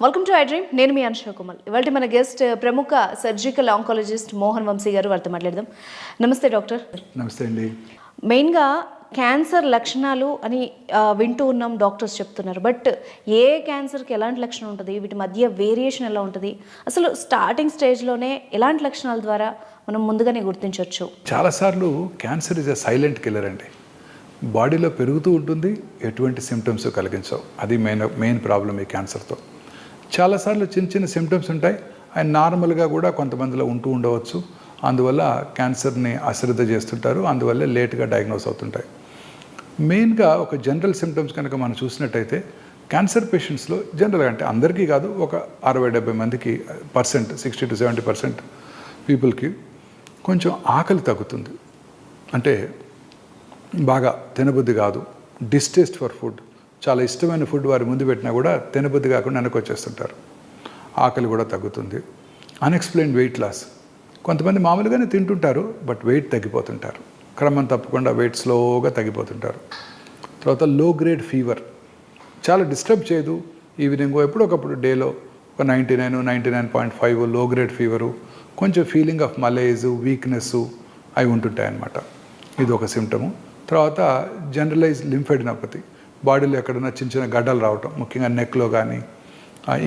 Welcome to I dream. నేను మీ అనుష కుమార్. ఇవాళ మన గెస్ట్ ప్రముఖ సర్జికల్ ఆంకాలజిస్ట్ మోహన్ వంశీ గారు. వారితో మాట్లాడదాం. నమస్తే డాక్టర్. నమస్తే అండి. మెయిన్గా క్యాన్సర్ లక్షణాలు అని వింటూ ఉన్నాం, డాక్టర్స్ చెప్తున్నారు. బట్ ఏ క్యాన్సర్కి ఎలాంటి లక్షణం ఉంటుంది, వీటి మధ్య వేరియేషన్ ఎలా ఉంటుంది, అసలు స్టార్టింగ్ స్టేజ్లోనే ఎలాంటి లక్షణాల ద్వారా మనం ముందుగానే గుర్తించవచ్చు? చాలాసార్లు cancer is a silent killer అండి. బాడీలో పెరుగుతూ ఉంటుంది, ఎటువంటి సిమ్టమ్స్ కలిగించవు. అది మెయిన్ ప్రాబ్లం ఈ క్యాన్సర్తో. చాలాసార్లు చిన్న చిన్న సిమ్టమ్స్ ఉంటాయి, అండ్ నార్మల్గా కూడా కొంతమందిలో ఉంటూ ఉండవచ్చు. అందువల్ల క్యాన్సర్ని అశ్రద్ధ చేస్తుంటారు, అందువల్ల లేట్గా డయాగ్నోస్ అవుతుంటాయి. మెయిన్గా ఒక జనరల్ సిమ్టమ్స్ కనుక మనం చూసినట్టయితే క్యాన్సర్ పేషెంట్స్లో జనరల్గా, అంటే అందరికీ కాదు, ఒక 60-70 మందికి 60 to 70% పీపుల్కి కొంచెం ఆకలి తగ్గుతుంది. అంటే బాగా తినబుద్ధి కాదు, డిస్టేస్ట్ ఫర్ ఫుడ్, చాలా ఇష్టమైన ఫుడ్ వారి ముందు పెట్టినా కూడా తినబుద్ధి కాకుండా వెనక్కి వచ్చేస్తుంటారు. ఆకలి కూడా తగ్గుతుంది. అన్ఎక్స్ప్లెయిన్డ్ వెయిట్ లాస్, కొంతమంది మామూలుగానే తింటుంటారు బట్ వెయిట్ తగ్గిపోతుంటారు, క్రమం తప్పకుండా వెయిట్ స్లోగా తగ్గిపోతుంటారు. తర్వాత లో గ్రేడ్ ఫీవర్, చాలా డిస్టర్బ్ చేయదు, ఈవినింగ్ ఎప్పుడొకప్పుడు డేలో ఒక 99.5 లో గ్రేడ్ ఫీవరు, కొంచెం ఫీలింగ్ ఆఫ్ మలేజ్, వీక్నెస్ అవి ఉంటుంటాయి అన్నమాట. ఇది ఒక సిమ్టము. తర్వాత జనరలైజ్ లింఫెడినోపతి, బాడీలో ఎక్కడైనా చిన్న చిన్న గడ్డలు రావటం, ముఖ్యంగా నెక్లో కానీ,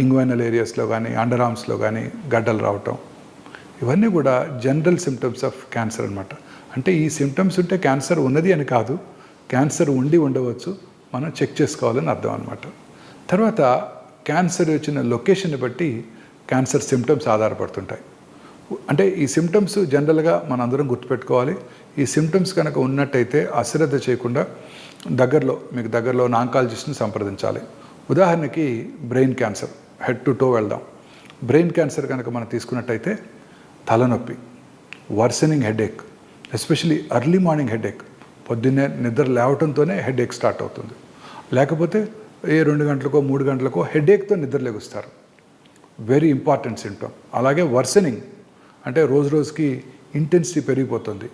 ఇంగ్వైనల్ ఏరియాస్లో కానీ, అండర్ ఆర్మ్స్లో కానీ గడ్డలు రావటం, ఇవన్నీ కూడా జనరల్ సిమ్టమ్స్ ఆఫ్ క్యాన్సర్ అనమాట. అంటే ఈ సిమ్టమ్స్ ఉంటే క్యాన్సర్ ఉన్నది అని కాదు, క్యాన్సర్ ఉండవచ్చు, మనం చెక్ చేసుకోవాలని అర్థం అనమాట. తర్వాత క్యాన్సర్ వచ్చిన లొకేషన్ని బట్టి క్యాన్సర్ సిమ్టమ్స్ ఆధారపడుతుంటాయి. అంటే ఈ సిమ్టమ్స్ జనరల్గా మనందరం గుర్తుపెట్టుకోవాలి. ఈ సిమ్టమ్స్ కనుక ఉన్నట్టయితే అశ్రద్ధ చేయకుండా మీకు దగ్గరలో ఉన్న ఆంకాలజిస్ట్ని సంప్రదించాలి. ఉదాహరణకి brain cancer, head to toe వెళ్దాం. బ్రెయిన్ క్యాన్సర్ కనుక మనం తీసుకున్నట్టయితే తలనొప్పి, worsening headache, especially early morning headache, పొద్దున్నే నిద్ర లేవటంతోనే హెడేక్ స్టార్ట్ అవుతుంది. లేకపోతే 2 గంటలకో 3 గంటలకో హెడేక్తో నిద్ర లెగుస్తారు, వెరీ ఇంపార్టెంట్ సిమ్టమ్. అలాగే వర్సనింగ్, అంటే రోజు రోజుకి ఇంటెన్సిటీ పెరిగిపోతుంది.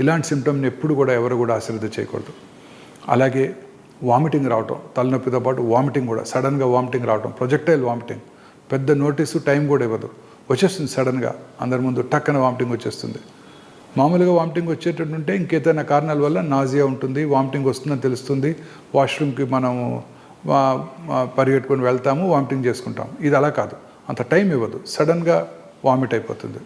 ఇలాంటి సిమ్టమ్ని ఎప్పుడు కూడా ఎవరు కూడా అశ్రద్ధ చేయకూడదు. అలాగే వామిటింగ్ రావటం, తలనొప్పితో పాటు వామిటింగ్ కూడా, సడన్గా వామిటింగ్ రావటం, ప్రొజెక్టైల్ వామిటింగ్, పెద్ద నోటీసు టైం కూడా ఇవ్వదు, వచ్చేస్తుంది సడన్గా, అందరి ముందు టక్కన వామిటింగ్ వచ్చేస్తుంది. మామూలుగా వామిటింగ్ వచ్చేటట్టుంటే ఇంకేదైనా కారణాల వల్ల నాజియా ఉంటుంది, వామిటింగ్ వస్తుందని తెలుస్తుంది, వాష్రూమ్కి మనము పరిగెట్టుకొని వెళ్తాము, వామిటింగ్ చేసుకుంటాం. ఇది అలా కాదు, అంత టైం ఇవ్వదు, సడన్గా వామిట్ అయిపోతుంది.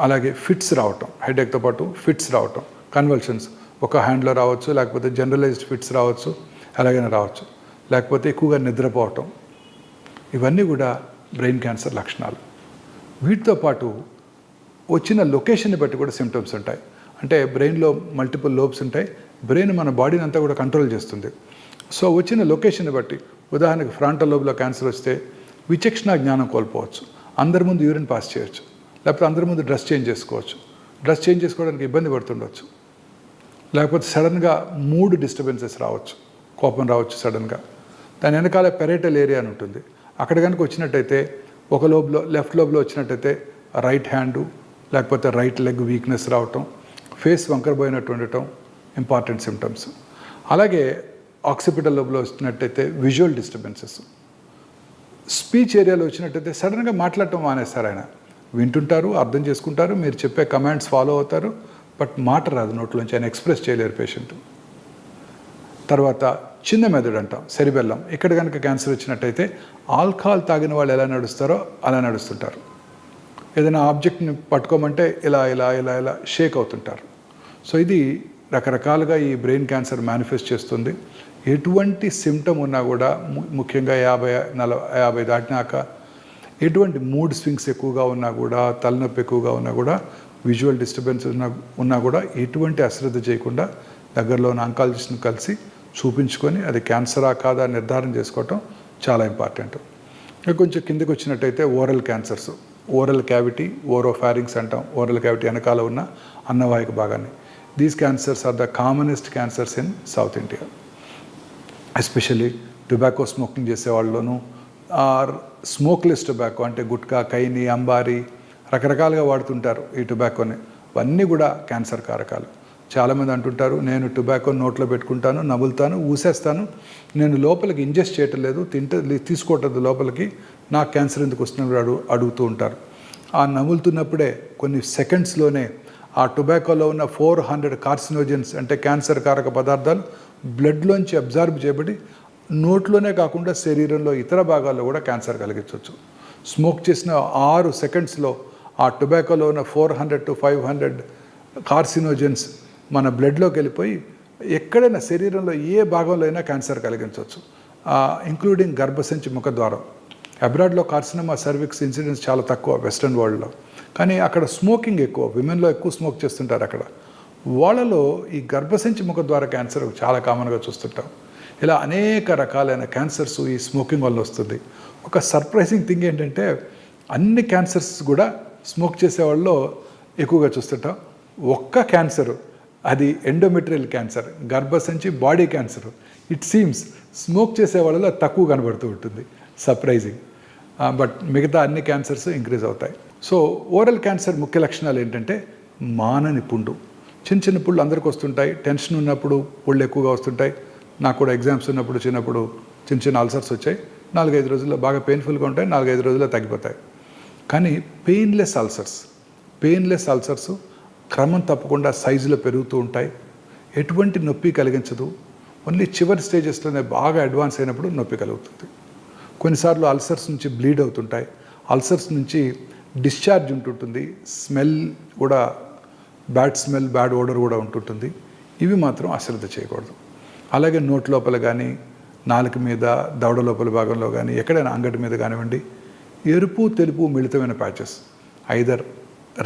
అలాగే ఫిట్స్ రావటం, హెడేక్తో పాటు ఫిట్స్ రావటం, కన్వల్షన్స్, ఒక హ్యాండ్లో రావచ్చు, లేకపోతే జనరలైజ్డ్ ఫిట్స్ రావచ్చు, ఎలాగైనా రావచ్చు, లేకపోతే ఎక్కువగా నిద్రపోవటం, ఇవన్నీ కూడా బ్రెయిన్ క్యాన్సర్ లక్షణాలు. వీటితో పాటు వచ్చిన లొకేషన్ని బట్టి కూడా సిమ్టమ్స్ ఉంటాయి. అంటే బ్రెయిన్లో మల్టిపుల్ లోబ్స్ ఉంటాయి, బ్రెయిన్ మన బాడీని అంతా కూడా కంట్రోల్ చేస్తుంది. సో వచ్చిన లొకేషన్ని బట్టి, ఉదాహరణకు ఫ్రంటల్ లోబ్లో క్యాన్సర్ వస్తే విచక్షణ జ్ఞానం కోల్పోవచ్చు, అందరి ముందు యూరిన్ పాస్ చేయొచ్చు, లేకపోతే అందరి ముందు డ్రెస్ చేంజ్ చేసుకోవచ్చు, డ్రెస్ చేంజ్ చేసుకోవడానికి ఇబ్బంది పడుతుండవచ్చు, లేకపోతే సడన్గా మూడ్ డిస్టర్బెన్సెస్ రావచ్చు, కోపం రావచ్చు సడన్గా. దాని వెనకాల పెరేటల్ ఏరియా అని ఉంటుంది, అక్కడ కనుక వచ్చినట్టయితే ఒక లోబ్లో, లెఫ్ట్ లోబ్లో వచ్చినట్టయితే రైట్ హ్యాండు లేకపోతే రైట్ లెగ్ వీక్నెస్ రావటం, ఫేస్ వంకరపోయినట్టు ఉండటం ఇంపార్టెంట్ సిమ్టమ్స్. అలాగే ఆక్సిపిటల్ లోబ్లో వచ్చినట్టయితే విజువల్ డిస్టర్బెన్సెస్, స్పీచ్ ఏరియాలో వచ్చినట్టయితే సడన్గా మాట్లాడటం మానేస్తారు. ఆయన వింటుంటారు, అర్థం చేసుకుంటారు, మీరు చెప్పే కమాండ్స్ ఫాలో అవుతారు, బట్ మాట రాదు నోట్లోంచి, ఆయన ఎక్స్ప్రెస్ చేయలేరు పేషెంట్. తర్వాత చిన్న మెదడు అంటాం, సెరిబెల్లం, ఇక్కడ కనుక క్యాన్సర్ వచ్చినట్టయితే ఆల్కహాల్ తాగిన వాళ్ళు ఎలా నడుస్తారో అలా నడుస్తుంటారు. ఏదైనా ఆబ్జెక్ట్ని పట్టుకోమంటే ఇలా ఇలా ఇలా ఇలా షేక్ అవుతుంటారు. సో ఇది రకరకాలుగా ఈ బ్రెయిన్ క్యాన్సర్ మేనిఫెస్ట్ చేస్తుంది. ఎటువంటి సిమ్టమ్ ఉన్నా కూడా, ముఖ్యంగా 50 దాటినాక ఎటువంటి మూడ్ స్వింగ్స్ ఎక్కువగా ఉన్నా కూడా, తలనొప్పి ఎక్కువగా ఉన్నా కూడా, విజువల్ డిస్టర్బెన్స్ ఉన్నా కూడా ఎటువంటి అశ్రద్ధ చేయకుండా దగ్గరలో ఉన్న ఆంకాలజిస్ట్ని కలిసి చూపించుకొని అది క్యాన్సరా కాదా నిర్ధారణ చేసుకోవటం చాలా ఇంపార్టెంట్. కొంచెం కిందకి వచ్చినట్టయితే oral cancers, oral cavity, oropharynx అంటాం, ఓరల్ క్యావిటీ వెనకాల ఉన్న అన్నవాహిక భాగాన్ని. These cancers are the commonest cancers in South India, especially tobacco smoking చేసేవాళ్ళలోనూ, ఆర్ స్మోక్లెస్ టొబాకో, అంటే గుట్కా, కైని, అంబారీ రకరకాలుగా వాడుతుంటారు ఈ టొబాకోని. ఇవన్నీ కూడా క్యాన్సర్ కారకాలు. చాలామంది అంటుంటారు, నేను టొబాకో నోట్లో పెట్టుకుంటాను, నములుతాను, ఊసేస్తాను, నేను లోపలికి ఇంజెస్ట్ చేయటం లేదు, తీసుకోవట్లేదు లోపలికి, నాకు క్యాన్సర్ ఎందుకు వస్తున్నప్పుడు అడుగుతూ ఉంటారు. ఆ నములుతున్నప్పుడే కొన్ని సెకండ్స్లోనే ఆ టొబాకోలో ఉన్న 400 కార్సినోజన్స్ అంటే క్యాన్సర్ కారక పదార్థాలు బ్లడ్లోంచి అబ్జార్బ్ చేయబడి నోట్లోనే కాకుండా శరీరంలో ఇతర భాగాల్లో కూడా క్యాన్సర్ కలిగించవచ్చు. స్మోక్ చేసిన 6 సెకండ్స్లో ఆ టొబాకోలో ఉన్న 400 to 500 కార్సినోజన్స్ మన బ్లడ్లోకి వెళ్ళిపోయి ఎక్కడైనా శరీరంలో ఏ భాగంలో అయినా క్యాన్సర్ కలిగించవచ్చు, ఇంక్లూడింగ్ గర్భసంచి ముఖద్వారం. అబ్రాడ్లో కార్సినోమా సర్విక్స్ ఇన్సిడెన్స్ చాలా తక్కువ వెస్ట్రన్ వరల్డ్లో, కానీ అక్కడ స్మోకింగ్ ఎక్కువ, విమెన్లో ఎక్కువ స్మోక్ చేస్తుంటారు అక్కడ. వాళ్ళలో ఈ గర్భసంచి ముఖద్వార క్యాన్సర్ చాలా కామన్గా చూస్తుంటాం. ఇలా అనేక రకాలైన క్యాన్సర్స్ ఈ స్మోకింగ్ వల్ల వస్తుంది. ఒక సర్ప్రైజింగ్ థింగ్ ఏంటంటే అన్ని క్యాన్సర్స్ కూడా స్మోక్ చేసే వాళ్ళలో ఎక్కువగా చూస్తుంటాం. ఒక్క క్యాన్సరు, అది ఎండోమెట్రియల్ క్యాన్సర్, గర్భసంచి body cancer, it seems smoke చేసే వాళ్ళలో తక్కువ కనబడుతూ ఉంటుంది. సర్ప్రైజింగ్. బట్ మిగతా అన్ని క్యాన్సర్స్ ఇంక్రీజ్ అవుతాయి. సో ఓరల్ క్యాన్సర్ ముఖ్య లక్షణాలు ఏంటంటే మానని పుండు. చిన్న చిన్న పుళ్ళు అందరికి వస్తుంటాయి. టెన్షన్ ఉన్నప్పుడు పుళ్ళు ఎక్కువగా వస్తుంటాయి. నాకు కూడా ఎగ్జామ్స్ ఉన్నప్పుడు చిన్నప్పుడు చిన్న చిన్న అల్సర్స్ వచ్చాయి. 4-5 రోజుల్లో బాగా పెయిన్ఫుల్గా ఉంటాయి, 4-5 రోజుల్లో తగ్గిపోతాయి. కానీ పెయిన్లెస్ అల్సర్స్ క్రమం తప్పకుండా సైజులో పెరుగుతూ ఉంటాయి. ఎటువంటి నొప్పి కలిగించదు. ఓన్లీ చివరి స్టేజెస్లోనే బాగా అడ్వాన్స్ అయినప్పుడు నొప్పి కలుగుతుంది. కొన్నిసార్లు అల్సర్స్ నుంచి బ్లీడ్ అవుతుంటాయి. అల్సర్స్ నుంచి డిశ్చార్జ్ ఉంటుంటుంది. స్మెల్ కూడా బ్యాడ్ స్మెల్, బ్యాడ్ ఓడర్ కూడా ఉంటుంటుంది. ఇవి మాత్రం అశ్రద్ధ చేయకూడదు. అలాగే నోటి లోపల కానీ, నాలుక మీద, దవడ లోపల భాగంలో కానీ, ఎక్కడైనా అంగటి మీద కానివ్వండి, ఎరుపు తెలుపు మిళితమైన patches, either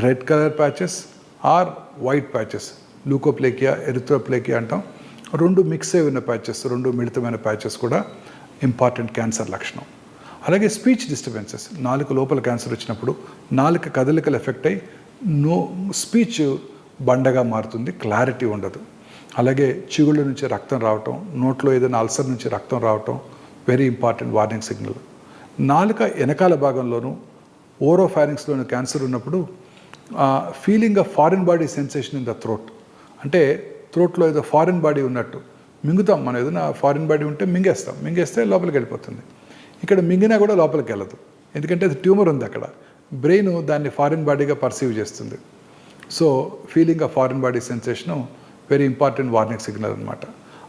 red colour patches or white patches, leukoplakia, erythroplakia అంటాం. 2 మిక్స్ అయి ఉన్న ప్యాచెస్, 2 మిళితమైన ప్యాచెస్ కూడా ఇంపార్టెంట్ క్యాన్సర్ లక్షణం. అలాగే స్పీచ్ డిస్టర్బెన్సెస్, నాలుక లోపల క్యాన్సర్ వచ్చినప్పుడు నాలుక కదలికలు ఎఫెక్ట్ అయ్యి స్పీచ్ బండగా మారుతుంది, క్లారిటీ ఉండదు. అలాగే చిగుళ్ళ నుంచి రక్తం రావటం, నోట్లో ఏదైనా అల్సర్ నుంచి రక్తం రావటం వెరీ ఇంపార్టెంట్ వార్నింగ్ సిగ్నల్. నాలుక వెనకాల భాగంలోనూ ఓరోఫారింక్స్లోని క్యాన్సర్ ఉన్నప్పుడు feeling of foreign body sensation in the throat, అంటే థ్రోట్లో ఏదో ఫారిన్ బాడీ ఉన్నట్టు మింగుతాం. మనం ఏదైనా ఫారిన్ బాడీ ఉంటే మింగేస్తే లోపలికి వెళ్ళిపోతుంది. ఇక్కడ మింగినా కూడా లోపలికి వెళ్ళదు, ఎందుకంటే అది ట్యూమర్ ఉంది అక్కడ. బ్రెయిన్ దాన్ని ఫారిన్ బాడీగా పర్సీవ్ చేస్తుంది. So feeling of foreign body sensation very important warning signal అనమాట.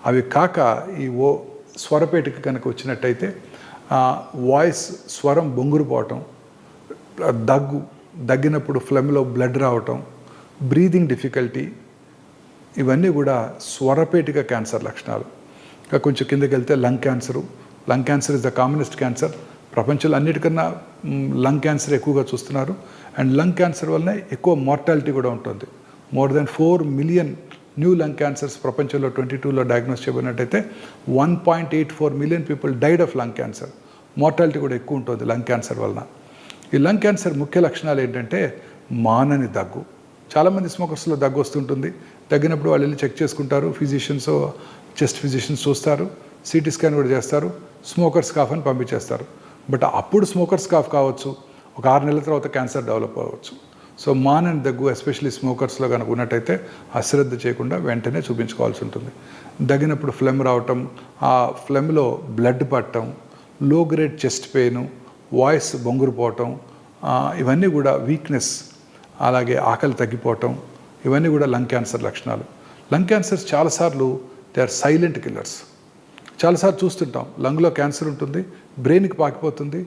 అవి కాక ఈ స్వరపేటికి కనుక వచ్చినట్టయితే వాయిస్ స్వరం బొంగురుపోవటం, దగ్గినప్పుడు ఫ్లెమ్లో బ్లడ్ రావటం, బ్రీదింగ్ డిఫికల్టీ, ఇవన్నీ కూడా స్వరపేటిక క్యాన్సర్ లక్షణాలు. ఇంకా కొంచెం కిందకి వెళ్తే lung cancer is the commonest cancer. ప్రపంచంలో అన్నిటికన్నా లంగ్ క్యాన్సర్ ఎక్కువగా చూస్తున్నారు. అండ్ లంగ్ క్యాన్సర్ వల్లనే ఎక్కువ మార్టాలిటీ కూడా ఉంటుంది. More than 4 million new lung cancers ప్రపంచంలో 2022లో డయాగ్నోస్ చేయబడినట్టయితే 1.84 million people died of lung cancer. Mortality కూడా ఎక్కువ ఉంటుంది లంగ్ క్యాన్సర్ వలన. ఈ లంగ్ క్యాన్సర్ ముఖ్య లక్షణాలు ఏంటంటే మానని దగ్గు. చాలామంది స్మోకర్స్లో దగ్గు వస్తుంటుంది. తగ్గినప్పుడు వాళ్ళు వెళ్ళి చెక్ చేసుకుంటారు. చెస్ట్ ఫిజిషియన్స్ చూస్తారు, సిటీ స్కాన్ కూడా చేస్తారు, స్మోకర్స్ కాఫ్ అని పంపించేస్తారు. బట్ అప్పుడు స్మోకర్స్ కాఫ్ కావచ్చు, ఒక 6 నెలల తర్వాత క్యాన్సర్ డెవలప్ అవ్వచ్చు. సో మానని దగ్గు ఎస్పెషల్లీ స్మోకర్స్లో కనుక ఉన్నట్టయితే అశ్రద్ధ చేయకుండా వెంటనే చూపించుకోవాల్సి ఉంటుంది. దగ్గినప్పుడు ఫ్లెమ్ రావటం, ఆ ఫ్లెమ్లో బ్లడ్ పట్టడం, లో గ్రేడ్ చెస్ట్ పెయిన్, వాయిస్ బొంగురుపోవటం, ఇవన్నీ కూడా వీక్నెస్, అలాగే ఆకలి తగ్గిపోవటం, ఇవన్నీ కూడా లంగ్ క్యాన్సర్ లక్షణాలు. లంగ్ క్యాన్సర్స్ చాలాసార్లు దే ఆర్ సైలెంట్ కిల్లర్స్. చాలాసార్లు చూస్తుంటాం, లంగ్లో క్యాన్సర్ ఉంటుంది, బ్రెయిన్కి పాకిపోతుంది.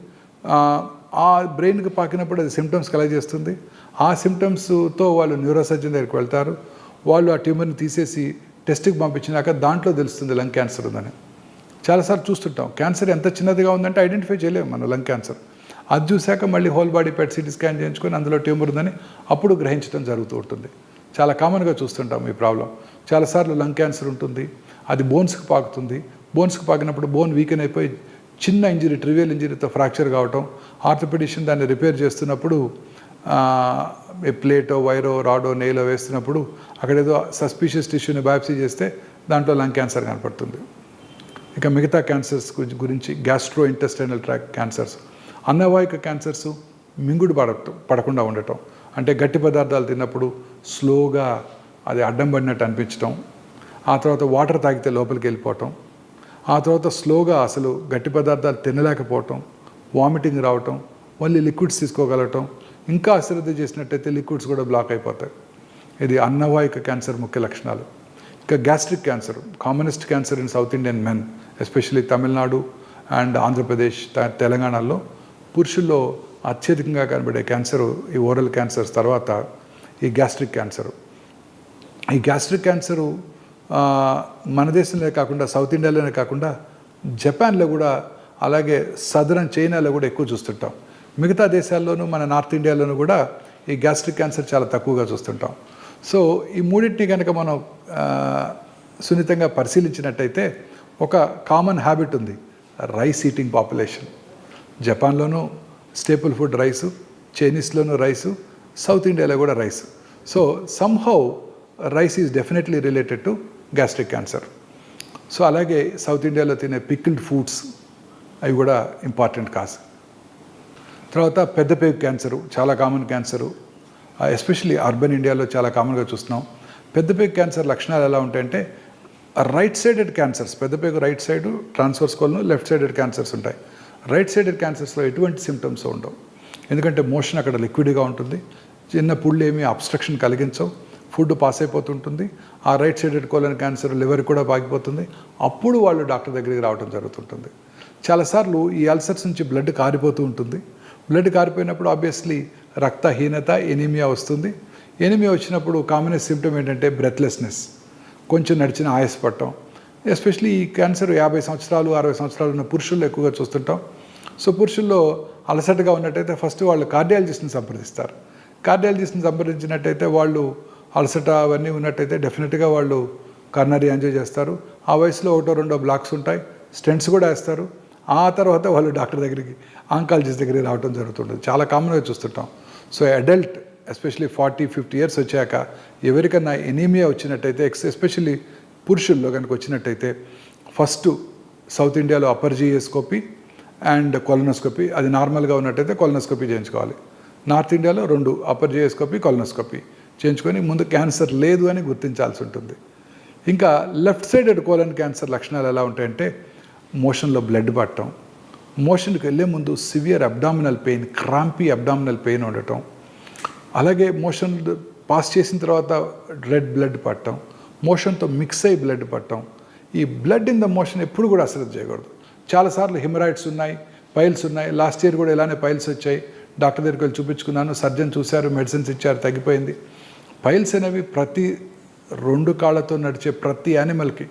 ఆ బ్రెయిన్కి పాకినప్పుడు అది సిమ్టమ్స్ కలగజేస్తుంది. ఆ సిమ్టమ్స్తో వాళ్ళు న్యూరోసర్జన్ దగ్గరికి వెళ్తారు. వాళ్ళు ఆ ట్యూమర్ని తీసేసి టెస్ట్కి పంపించినాక దాంట్లో తెలుస్తుంది లంగ్ క్యాన్సర్ ఉందని. చాలాసార్లు చూస్తుంటాం, క్యాన్సర్ ఎంత చిన్నదిగా ఉందంటే ఐడెంటిఫై చేయలేము మనం లంగ్ క్యాన్సర్. అది చూశాక మళ్ళీ whole body PET CT scan చేయించుకొని అందులో ట్యూమర్ ఉందని అప్పుడు గ్రహించడం జరుగుతూ ఉంటుంది. చాలా కామన్గా చూస్తుంటాం ఈ ప్రాబ్లం. చాలాసార్లు లంగ్ క్యాన్సర్ ఉంటుంది, అది బోన్స్కి పాకుతుంది. బోన్స్కి పాకినప్పుడు బోన్ వీకెన్ అయిపోయి చిన్న ఇంజరీ, ట్రివియల్ ఇంజరీతో ఫ్రాక్చర్ కావటం, ఆర్థోపెడిషియన్ దాన్ని రిపేర్ చేస్తున్నప్పుడు ప్లేటో, వైరో, రాడో, నెయిలో వేస్తున్నప్పుడు అక్కడ ఏదో సస్పీషియస్ టిష్యూని బయాప్సీ చేస్తే దాంట్లో లంగ్ క్యాన్సర్ కనపడుతుంది. ఇక మిగతా క్యాన్సర్స్ గురించి గ్యాస్ట్రో ఇంటెస్టైనల్ ట్రాక్ క్యాన్సర్స్, అన్నవాహిక క్యాన్సర్స్, మింగుడు పడకుండా ఉండటం, అంటే గట్టి పదార్థాలు తిన్నప్పుడు స్లోగా అది అడ్డం పడినట్టు అనిపించడం, ఆ తర్వాత వాటర్ తాగితే లోపలికి వెళ్ళిపోవటం, ఆ తర్వాత స్లోగా అసలు గట్టి పదార్థాలు తినలేకపోవటం, వామిటింగ్ రావటం, మళ్ళీ లిక్విడ్స్ తీసుకోగలగటం, ఇంకా అశ్రద్ధ చేసినట్టయితే లిక్విడ్స్ కూడా బ్లాక్ అయిపోతాయి. ఇది అన్నవాహిక క్యాన్సర్ ముఖ్య లక్షణాలు. ఇంకా gastric cancer, commonest cancer in south Indian men, especially Tamil Nadu and Andhra Pradesh, తెలంగాణలో పురుషుల్లో అత్యధికంగా కనబడే క్యాన్సరు ఈ ఓరల్ క్యాన్సర్స్ తర్వాత ఈ గ్యాస్ట్రిక్ క్యాన్సరు. ఈ గ్యాస్ట్రిక్ క్యాన్సరు మన దేశంలో కాకుండా సౌత్ ఇండియాలోనే కాకుండా జపాన్లో కూడా, అలాగే సదరన్ చైనాలో కూడా ఎక్కువ చూస్తుంటాం. మిగతా దేశాల్లోనూ మన నార్త్ ఇండియాలోనూ కూడా ఈ గ్యాస్ట్రిక్ క్యాన్సర్ చాలా తక్కువగా చూస్తుంటాం. సో ఈ మూడింటిని కనుక మనం సున్నితంగా పరిశీలించినట్టయితే ఒక కామన్ హ్యాబిట్ ఉంది, రైస్ ఈటింగ్ పాపులేషన్. జపాన్లోనూ స్టేపుల్ ఫుడ్ రైసు, చైనీస్లోనూ రైసు, సౌత్ ఇండియాలో కూడా rice. So somehow rice is definitely related to gastric cancer. So అలాగే సౌత్ ఇండియాలో తినే పికిల్డ్ ఫుడ్స్ అవి కూడా ఇంపార్టెంట్ కాజ్. తర్వాత పెద్ద పేగు క్యాన్సరు చాలా కామన్ క్యాన్సరు, ఎస్పెషల్లీ అర్బన్ ఇండియాలో చాలా కామన్గా చూస్తున్నాం. పెద్ద పేగు క్యాన్సర్ లక్షణాలు ఎలా ఉంటాయంటే రైట్ సైడెడ్ క్యాన్సర్స్, పెద్ద పేగు right side transverse colon, left sided cancers ఉంటాయి. రైట్ సైడెడ్ క్యాన్సర్స్లో ఎటువంటి సిమ్టమ్స్ ఉండవు, ఎందుకంటే మోషన్ అక్కడ లిక్విడ్గా ఉంటుంది, చిన్న పుళ్ళు ఏమీ అబ్స్ట్రక్షన్ కలిగించవు, ఫుడ్ పాస్ అయిపోతుంటుంది. ఆ right sided colon cancer liver కూడా పాకిపోతుంది. అప్పుడు వాళ్ళు డాక్టర్ దగ్గరికి రావడం జరుగుతుంటుంది. చాలాసార్లు ఈ అల్సర్స్ నుంచి బ్లడ్ కారిపోతూ ఉంటుంది. బ్లడ్ కారిపోయినప్పుడు ఆబ్వియస్లీ రక్తహీనత, ఎనీమియా వస్తుంది. ఎనీమియా వచ్చినప్పుడు కామనెస్ట్ సిమ్టమ్ ఏంటంటే బ్రెత్లెస్నెస్, కొంచెం నడిచిన ఆయాసపడటం. ఎస్పెషలీ ఈ క్యాన్సర్ 50 సంవత్సరాలు 60 సంవత్సరాలు ఉన్న పురుషుల్లో ఎక్కువగా చూస్తుంటాం. సో పురుషుల్లో అలసటగా ఉన్నట్టయితే ఫస్ట్ వాళ్ళు కార్డియాలజిస్ట్ని సంప్రదిస్తారు. కార్డియాలజిస్ట్ని సంప్రదించినట్టయితే వాళ్ళు అలసట అవన్నీ ఉన్నట్టయితే డెఫినెట్గా వాళ్ళు కర్నరీ యాంజియో చేస్తారు. ఆ వయసులో 1-2 బ్లాక్స్ ఉంటాయి, స్టెంట్స్ కూడా వేస్తారు. ఆ తర్వాత వాళ్ళు డాక్టర్ దగ్గరికి, ఆంకాలజిస్ట్ దగ్గరికి రావడం జరుగుతుంటుంది. చాలా కామన్గా చూస్తుంటాం. సో అడల్ట్ ఎస్పెషలీ 40-50 ఇయర్స్ వచ్చాక ఎవరికన్నా ఎనీమియా వచ్చినట్టయితే, ఎస్పెషల్లీ పురుషుల్లో కనుక వచ్చినట్టయితే ఫస్ట్ సౌత్ ఇండియాలో అప్పర్ జియోస్కోపీ అండ్ కొలనోస్కోపీ, అది నార్మల్గా ఉన్నట్టయితే కొలనోస్కోపీ చేయించుకోవాలి. నార్త్ ఇండియాలో 2 అప్పర్ జియోస్కోపీ, కొలనోస్కోపీ చేయించుకొని ముందు క్యాన్సర్ లేదు అని గుర్తించాల్సి ఉంటుంది. ఇంకా లెఫ్ట్ సైడెడ్ కోలన్ క్యాన్సర్ లక్షణాలు ఎలా ఉంటాయంటే మోషన్లో బ్లడ్ పట్టడం, మోషన్కి వెళ్ళే ముందు severe abdominal pain, crampy abdominal pain ఉండటం, అలాగే మోషన్ పాస్ చేసిన తర్వాత రెడ్ బ్లడ్ పట్టడం, మోషన్తో మిక్స్ అయ్యి బ్లడ్ పట్టడం. ఈ బ్లడ్ ఇన్ ద మోషన్ ఎప్పుడు కూడా అశ్రద్ధ చేయకూడదు. చాలాసార్లు హిమరాయిడ్స్ ఉన్నాయి, పైల్స్ ఉన్నాయి. లాస్ట్ ఇయర్ కూడా ఇలానే పైల్స్ వచ్చాయి. డాక్టర్ దగ్గరికి వెళ్ళి చూపించుకున్నాను, సర్జన్ చూశారు, మెడిసిన్స్ ఇచ్చారు, తగ్గిపోయింది. పైల్స్ అనేవి ప్రతి 2 కాళ్ళతో నడిచే ప్రతి యానిమల్కి,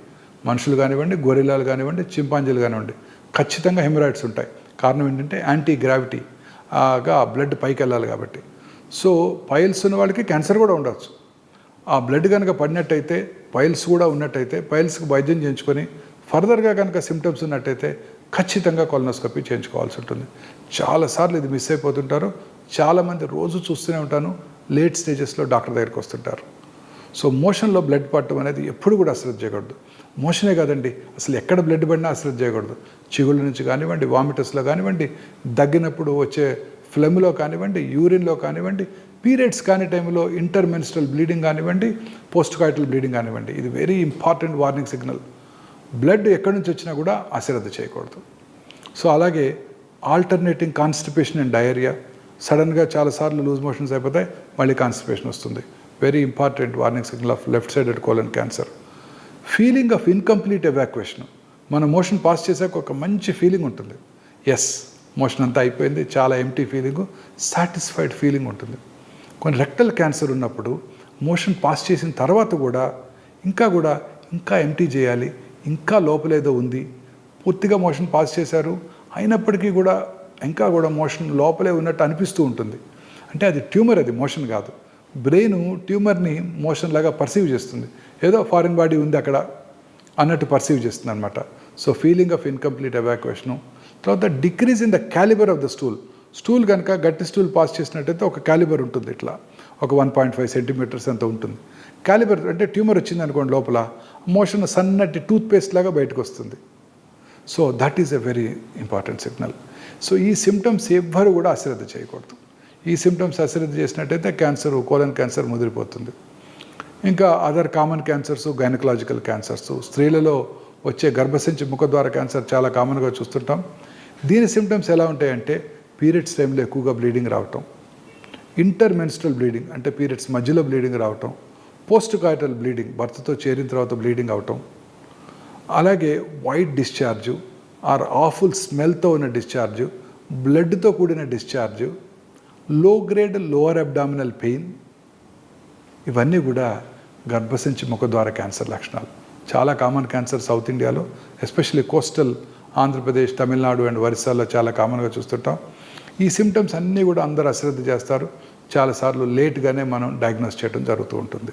మనుషులు కానివ్వండి, గొరిల్లాలు కానివ్వండి, చింపాంజీలు కానివ్వండి, ఖచ్చితంగా హెమరాయిడ్స్ ఉంటాయి. కారణం ఏంటంటే యాంటీ గ్రావిటీగా బ్లడ్ పైకి వెళ్ళాలి కాబట్టి. సో పైల్స్ ఉన్న వాళ్ళకి క్యాన్సర్ కూడా ఉండవచ్చు. ఆ బ్లడ్ కనుక పడినట్టయితే, పైల్స్ కూడా ఉన్నట్టయితే పైల్స్కి వైద్యం చేయించుకొని ఫర్దర్గా కనుక సిమ్టమ్స్ ఉన్నట్టయితే ఖచ్చితంగా కొలనోస్కోపీ చేయించుకోవాల్సి ఉంటుంది. చాలాసార్లు ఇది మిస్ అయిపోతుంటారు. చాలామంది రోజు చూస్తూనే ఉంటాను, లేట్ స్టేజెస్లో డాక్టర్ దగ్గరికి వస్తుంటారు. సో మోషన్లో బ్లడ్ పట్టడం అనేది ఎప్పుడు కూడా అశ్రద్ధ చేయకూడదు. మోషనే కాదండి, అసలు ఎక్కడ బ్లడ్ పడినా అశ్రద్ధ చేయకూడదు. చిగుళ్ళ నుంచి కానివ్వండి, వామిటస్లో కానివ్వండి, దగ్గినప్పుడు వచ్చే ఫ్లెమ్లో కానివ్వండి, యూరిన్లో కానివ్వండి, పీరియడ్స్ కాని టైంలో ఇంటర్మెన్స్ట్రల్ బ్లీడింగ్ కానివ్వండి, పోస్ట్ కాయిటల్ బ్లీడింగ్ కానివ్వండి, ఇది very important warning signal. Blood ఎక్కడి నుంచి వచ్చినా కూడా అశ్రద్ధ చేయకూడదు. సో అలాగే ఆల్టర్నేటింగ్ కాన్స్టిపేషన్ అండ్ డయేరియా, సడన్గా చాలాసార్లు లూజ్ మోషన్స్ అయిపోతాయి, మళ్ళీ కాన్స్టిపేషన్ వస్తుంది. Very important warning signal off left sided colon cancer. Feeling of incomplete evacuation, మన మోషన్ పాస్ చేసాక ఒక మంచి ఫీలింగ్ ఉంటుంది. ఎస్, మోషన్ అంతా అయిపోయింది, చాలా ఎంటీ ఫీలింగు, సాటిస్ఫైడ్ ఫీలింగ్ ఉంటుంది. కొన్ని రెక్టల్ క్యాన్సర్ ఉన్నప్పుడు మోషన్ పాస్ చేసిన తర్వాత కూడా ఇంకా ఎంటీ చేయాలి, ఇంకా లోపలేదో ఉంది, పూర్తిగా మోషన్ పాస్ చేశారు అయినప్పటికీ కూడా ఇంకా మోషన్ లోపలే ఉన్నట్టు అనిపిస్తూ ఉంటుంది. అంటే అది ట్యూమర్, అది మోషన్ కాదు. బ్రెయిన్ ట్యూమర్ని మోషన్ లాగా పర్సీవ్ చేస్తుంది, ఏదో ఫారిన్ బాడీ ఉంది అక్కడ అన్నట్టు పర్సీవ్ చేస్తుంది అనమాట. So feeling of incomplete evacuation. తర్వాత decrease in the calibre of the stool కనుక గట్టి స్టూల్ పాస్ చేసినట్టయితే ఒక క్యాలిబర్ ఉంటుంది, ఇట్లా ఒక 1.5 సెంటీమీటర్స్ అంత ఉంటుంది. క్యాలిబర్ అంటే ట్యూమర్ వచ్చింది అనుకోండి, లోపల మోషన్ సన్నటి టూత్ పేస్ట్ లాగా బయటకు వస్తుంది. So that is a very important signal. So ఈ సిమ్టమ్స్ ఎవ్వరు కూడా అశ్రద్ధ చేయకూడదు. ఈ సిమ్టమ్స్ అశ్రద్ధ చేసినట్టయితే కోలన్ క్యాన్సర్ ముదిరిపోతుంది. ఇంకా other common cancers, gynaecological cancers, స్త్రీలలో వచ్చే గర్భసంచి ముఖద్వార క్యాన్సర్ చాలా కామన్గా చూస్తుంటాం. దీని సిమ్టమ్స్ ఎలా ఉంటాయంటే పీరియడ్స్ టైంలో ఎక్కువగా బ్లీడింగ్ రావటం, ఇంటర్మెన్స్ట్రల్ బ్లీడింగ్ అంటే పీరియడ్స్ మధ్యలో బ్లీడింగ్ రావటం, పోస్ట్ కాయిటల్ బ్లీడింగ్ భర్తతో చేరిన తర్వాత బ్లీడింగ్ అవటం, అలాగే వైట్ డిశ్చార్జు ఆర్ ఆఫుల్ స్మెల్తో ఉన్న డిశ్చార్జు, బ్లడ్తో కూడిన డిశ్చార్జు, లో గ్రేడ్ లోవర్ అబ్డామినల్ పెయిన్, ఇవన్నీ కూడా గర్భసంచి ముఖద్వార క్యాన్సర్ లక్షణాలు. చాలా కామన్ క్యాన్సర్ సౌత్ ఇండియాలో, especially coastal Andhra Pradesh, Tamil Nadu and ఒరిస్సాలో చాలా కామన్గా చూస్తుంటాం. ఈ సిమ్టమ్స్ అన్నీ కూడా అందరూ అశ్రద్ధ చేస్తారు. చాలాసార్లు లేట్గానే మనం డయాగ్నోస్ చేయడం జరుగుతూ ఉంటుంది.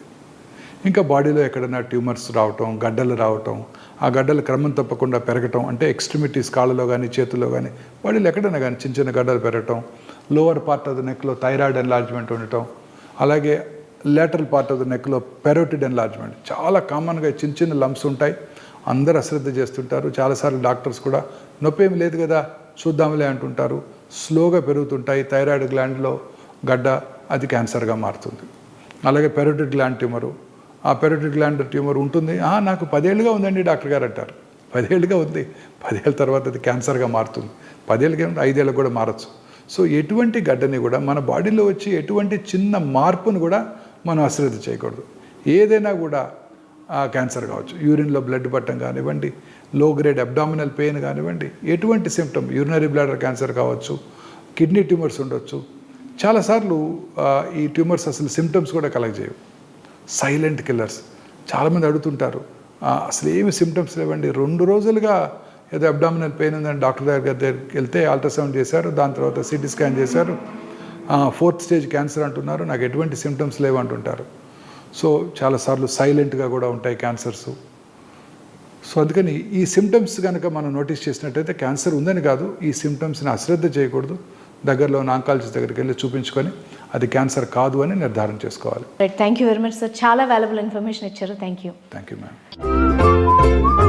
ఇంకా బాడీలో ఎక్కడైనా ట్యూమర్స్ రావటం, గడ్డలు రావటం, ఆ గడ్డలు క్రమం తప్పకుండా పెరగటం, అంటే ఎక్స్ట్రిమిటీస్ కాళ్ళలో కానీ చేతుల్లో కానీ బాడీలో ఎక్కడైనా కానీ చిన్న చిన్న గడ్డలు పెరగటం, లోవర్ పార్ట్ ఆఫ్ ద నెక్లో థైరాయిడ్ ఎన్లార్జ్మెంట్ ఉండటం, అలాగే లేటరల్ పార్ట్ ఆఫ్ ద నెక్లో పెరోటిడ్ ఎన్లార్జ్మెంట్, చాలా కామన్గా చిన్న చిన్న లంప్స్ ఉంటాయి. అందరూ అశ్రద్ధ చేస్తుంటారు. చాలాసార్లు డాక్టర్స్ కూడా నొప్పి ఏమి లేదు కదా చూద్దాంలే అంటుంటారు. స్లోగా పెరుగుతుంటాయి. థైరాయిడ్ గ్లాండ్లో గడ్డ, అది క్యాన్సర్గా మారుతుంది. అలాగే పెరోటిడ్ గ్లాండ్ ట్యూమరు, ఆ పెరోటిడ్ గ్లాండ్ ట్యూమర్ ఉంటుంది. నాకు 10 ఏళ్ళుగా ఉందండి డాక్టర్ గారు అంటారు. 10 ఏళ్ళుగా ఉంది, 10 ఏళ్ళ తర్వాత అది క్యాన్సర్గా మారుతుంది. 10 ఏళ్ళకి 5 ఏళ్ళకి కూడా మారచ్చు. సో ఎటువంటి గడ్డని కూడా మన బాడీలో వచ్చి ఎటువంటి చిన్న మార్పును కూడా మనం అశ్రద్ధ చేయకూడదు. ఏదైనా కూడా క్యాన్సర్ కావచ్చు. యూరిన్లో బ్లడ్ పట్టడం కానివ్వండి, లో గ్రేడ్ అబ్డామినల్ పెయిన్ కానివ్వండి, ఎటువంటి సిమ్టమ్, యూరినరీ బ్లాడర్ క్యాన్సర్ కావచ్చు, కిడ్నీ ట్యూమర్స్ ఉండొచ్చు. చాలాసార్లు ఈ ట్యూమర్స్ అసలు సిమ్టమ్స్ కూడా కలగజేయవు, సైలెంట్ కిల్లర్స్. చాలామంది అడుగుతుంటారు, అసలు ఏమి సిమ్టమ్స్ లేవండి, 2 రోజులుగా ఏదో అబ్డామినల్ పెయిన్ ఉందని డాక్టర్ దగ్గరికి వెళ్తే అల్ట్రాసౌండ్ చేశారు, దాని తర్వాత సిటీ స్కాన్ చేశారు, 4th స్టేజ్ క్యాన్సర్ అంటున్నారు, నాకు ఎటువంటి సిమ్టమ్స్ లేవు అంటుంటారు. సో చాలాసార్లు సైలెంట్గా కూడా ఉంటాయి క్యాన్సర్స్. సో అందుకని ఈ సిమ్టమ్స్ కనుక మనం నోటీస్ చేసినట్టయితే క్యాన్సర్ ఉందని కాదు, ఈ సిమ్టమ్స్ని అశ్రద్ధ చేయకూడదు. దగ్గరలో ఉన్న ఆంకాలజిస్ట్ దగ్గరికి వెళ్ళి చూపించుకొని అది క్యాన్సర్ కాదు అని నిర్ధారణ చేసుకోవాలి. Right, thank you very much sir. చాలా వాల్యుబుల్ ఇన్ఫర్మేషన్ ఇచ్చారు. Thank you. Thank you ma'am.